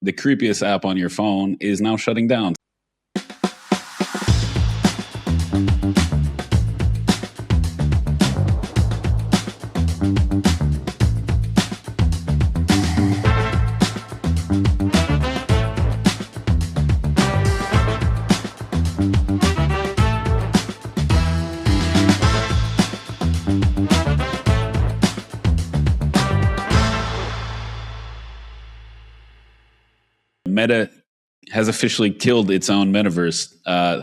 the creepiest app on your phone is now shutting down. Meta has officially killed its own metaverse,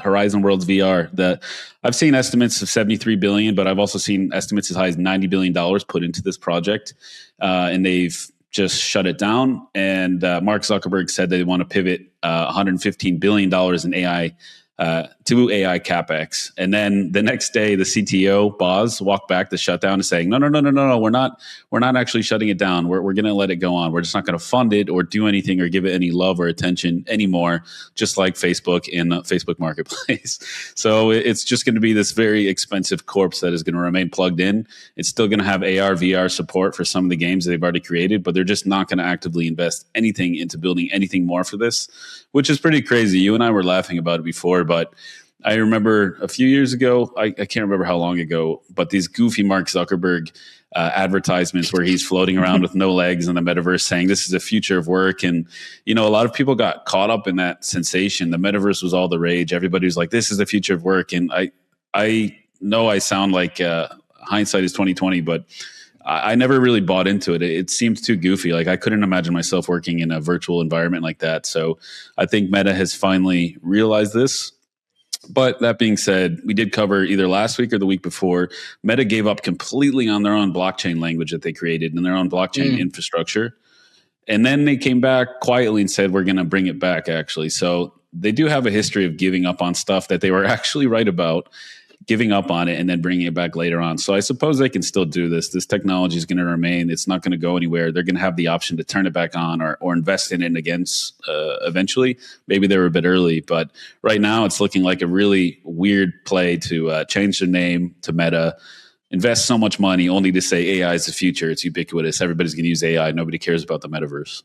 Horizon Worlds VR. I've seen estimates of 73 billion, but I've also seen estimates as high as $90 billion put into this project, and they've just shut it down. And Mark Zuckerberg said they want to pivot $115 billion in AI to AI capex. And then the next day, the CTO Boz walked back the shutdown and saying, no, we're not actually shutting it down. We're going to let it go on. We're just not going to fund it or do anything or give it any love or attention anymore, just like Facebook in the Facebook Marketplace. So it's just going to be this very expensive corpse that is going to remain plugged in. It's still going to have AR, VR support for some of the games they've already created, but they're just not going to actively invest anything into building anything more for this, which is pretty crazy. You and I were laughing about it before, but I remember a few years ago, I can't remember how long ago, but these goofy Mark Zuckerberg advertisements where he's floating around with no legs in the metaverse saying this is the future of work. And, a lot of people got caught up in that sensation. The metaverse was all the rage. Everybody was like, this is the future of work. And I know I sound like hindsight is 2020, but I never really bought into it. It seemed too goofy. Like I couldn't imagine myself working in a virtual environment like that. So I think Meta has finally realized this. But that being said, we did cover either last week or the week before, Meta gave up completely on their own blockchain language that they created and their own blockchain infrastructure. And then they came back quietly and said, we're going to bring it back, actually. So they do have a history of giving up on stuff that they were actually right about, giving up on it and then bringing it back later on. So I suppose they can still do this. This technology is going to remain. It's not going to go anywhere. They're going to have the option to turn it back on or invest in it again eventually. Maybe they were a bit early, but right now it's looking like a really weird play to change their name to Meta, invest so much money only to say AI is the future. It's ubiquitous. Everybody's going to use AI. Nobody cares about the metaverse.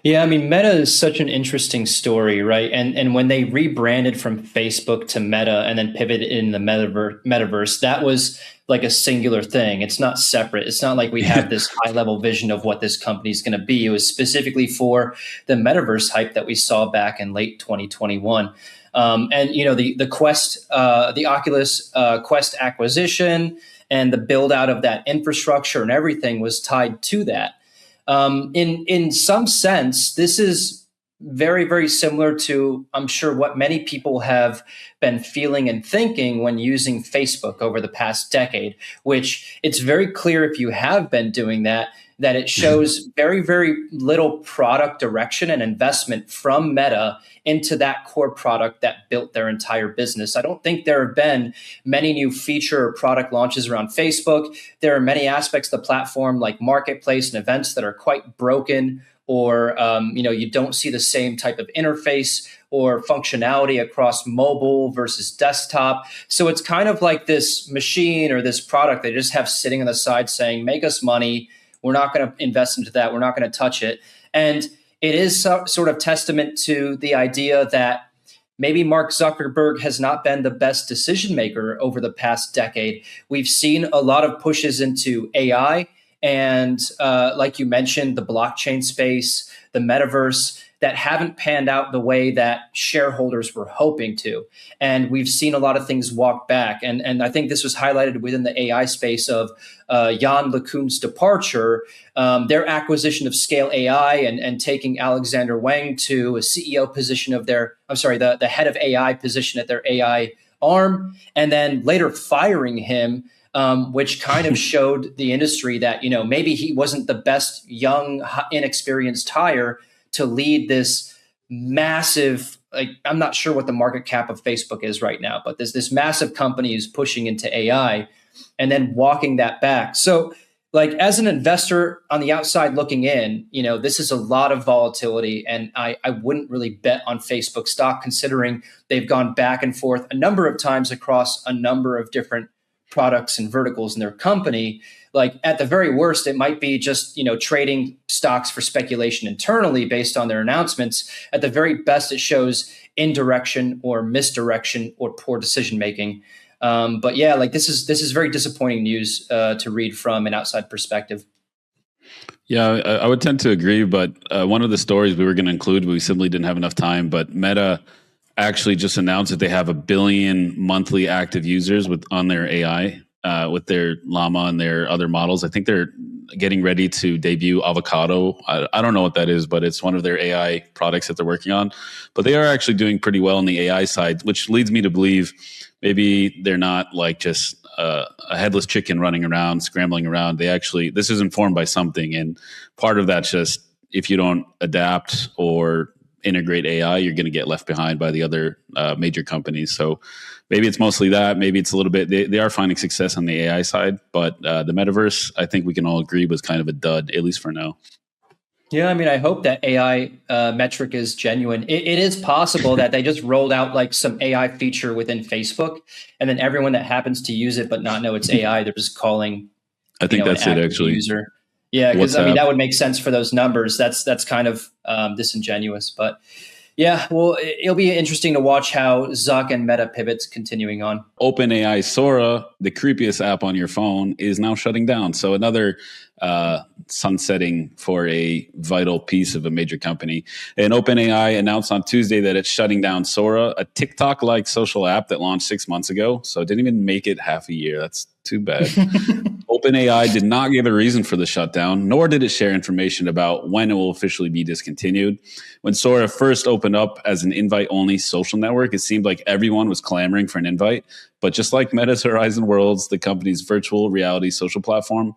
Yeah, I mean, Meta is such an interesting story, right? And when they rebranded from Facebook to Meta and then pivoted in the metaverse, that was like a singular thing. It's not separate. It's not like we have this high level vision of what this company is going to be. It was specifically for the metaverse hype that we saw back in late 2021. And the Quest, the Oculus Quest acquisition and the build out of that infrastructure and everything was tied to that. In some sense, this is very, very similar to, I'm sure, what many people have been feeling and thinking when using Facebook over the past decade, which it's very clear if you have been doing that it shows very, very little product direction and investment from Meta into that core product that built their entire business. I don't think there have been many new feature or product launches around Facebook. There are many aspects of the platform like marketplace and events that are quite broken, or you don't see the same type of interface or functionality across mobile versus desktop. So it's kind of like this machine or this product they just have sitting on the side saying, make us money. We're not going to invest into that. We're not going to touch it. And it is sort of testament to the idea that maybe Mark Zuckerberg has not been the best decision maker over the past decade. We've seen a lot of pushes into AI and, like you mentioned, the blockchain space, the metaverse, that haven't panned out the way that shareholders were hoping to. And we've seen a lot of things walk back. And I think this was highlighted within the AI space of Jan LeCun's departure, their acquisition of Scale AI and taking Alexander Wang to a CEO position of the head of AI position at their AI arm, and then later firing him, which kind of showed the industry that, maybe he wasn't the best young, inexperienced hire to lead this massive, I'm not sure what the market cap of Facebook is right now, but this massive company is pushing into AI and then walking that back. So as an investor on the outside looking in, this is a lot of volatility, and I wouldn't really bet on Facebook stock considering they've gone back and forth a number of times across a number of different products and verticals in their company, like at the very worst, it might be just, trading stocks for speculation internally based on their announcements. At the very best, it shows indirection or misdirection or poor decision making. But yeah, like this is very disappointing news to read from an outside perspective. Yeah, I would tend to agree, but one of the stories we were going to include, but we simply didn't have enough time. But Meta actually just announced that they have 1 billion monthly active users on their AI, with their Llama and their other models. I think they're getting ready to debut Avocado. I don't know what that is, but it's one of their AI products that they're working on. But they are actually doing pretty well on the AI side, which leads me to believe maybe they're not like just a headless chicken running around, scrambling around. This is informed by something. And part of that's just, if you don't adapt or integrate AI, you're going to get left behind by the other major companies. So maybe it's mostly that. Maybe it's a little bit, they are finding success on the AI side, but the metaverse, I think we can all agree, was kind of a dud, at least for now. Yeah, I mean, I hope that AI metric is genuine. It is possible that they just rolled out like some AI feature within Facebook, and then everyone that happens to use it but not know it's AI, they're just calling. I think that's it, actually. User. Yeah, because I mean that would make sense for those numbers. That's kind of disingenuous, but yeah, well, it'll be interesting to watch how Zuck and Meta pivots continuing on. OpenAI Sora, the creepiest app on your phone, is now shutting down. So another sunsetting for a vital piece of a major company. And OpenAI announced on Tuesday that it's shutting down Sora, a TikTok-like social app that launched 6 months ago. So it didn't even make it half a year. That's too bad. OpenAI did not give a reason for the shutdown, nor did it share information about when it will officially be discontinued. When Sora first opened up as an invite-only social network, it seemed like everyone was clamoring for an invite. But just like Meta's Horizon Worlds, the company's virtual reality social platform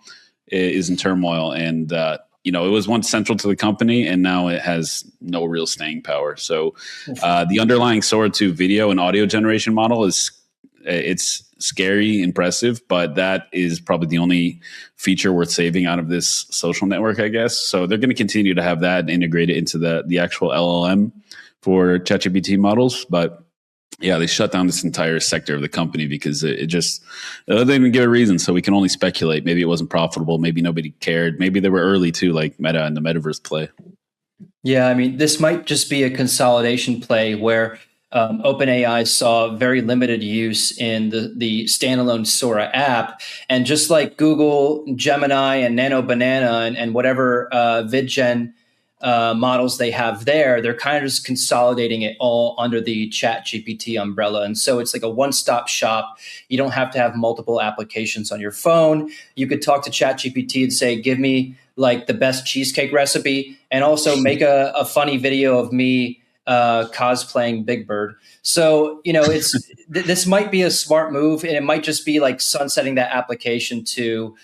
is in turmoil. And, it was once central to the company, and now it has no real staying power. So the underlying Sora 2 video and audio generation model it's scary, impressive, but that is probably the only feature worth saving out of this social network, I guess. So they're going to continue to have that and integrate it into the actual LLM for ChatGPT models. But yeah, they shut down this entire sector of the company because it just, they didn't give a reason. So we can only speculate. Maybe it wasn't profitable. Maybe nobody cared. Maybe they were early too, like Meta and the Metaverse play. Yeah, I mean, this might just be a consolidation play where OpenAI saw very limited use in the standalone Sora app. And just like Google, Gemini, and Nano Banana and whatever VidGen models they have there, they're kind of just consolidating it all under the ChatGPT umbrella. And so it's like a one-stop shop. You don't have to have multiple applications on your phone. You could talk to ChatGPT and say, give me like the best cheesecake recipe, and also make a funny video of me cosplaying Big Bird. So, this might be a smart move, and it might just be like sunsetting that application to,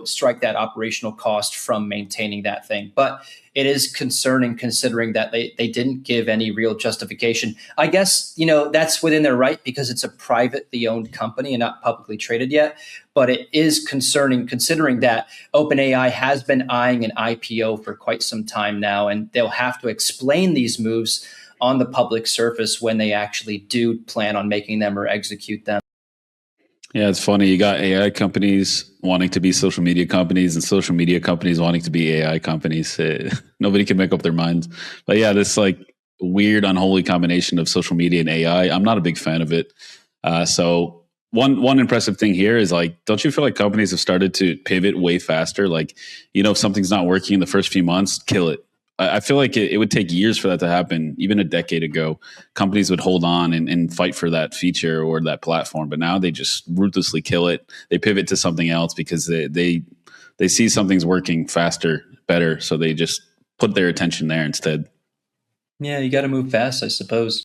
strike that operational cost from maintaining that thing. But it is concerning considering that they didn't give any real justification. I guess, that's within their right because it's a privately owned company and not publicly traded yet. But it is concerning considering that OpenAI has been eyeing an IPO for quite some time now, and they'll have to explain these moves on the public surface when they actually do plan on making them or execute them. Yeah, it's funny. You got AI companies wanting to be social media companies and social media companies wanting to be AI companies. Nobody can make up their minds. But yeah, this like weird, unholy combination of social media and AI, I'm not a big fan of it. So one impressive thing here is like, don't you feel like companies have started to pivot way faster? Like, if something's not working in the first few months, kill it. I feel like it would take years for that to happen. Even a decade ago, companies would hold on and fight for that feature or that platform. But now they just ruthlessly kill it. They pivot to something else because they see something's working faster, better. So they just put their attention there instead. Yeah, you got to move fast, I suppose.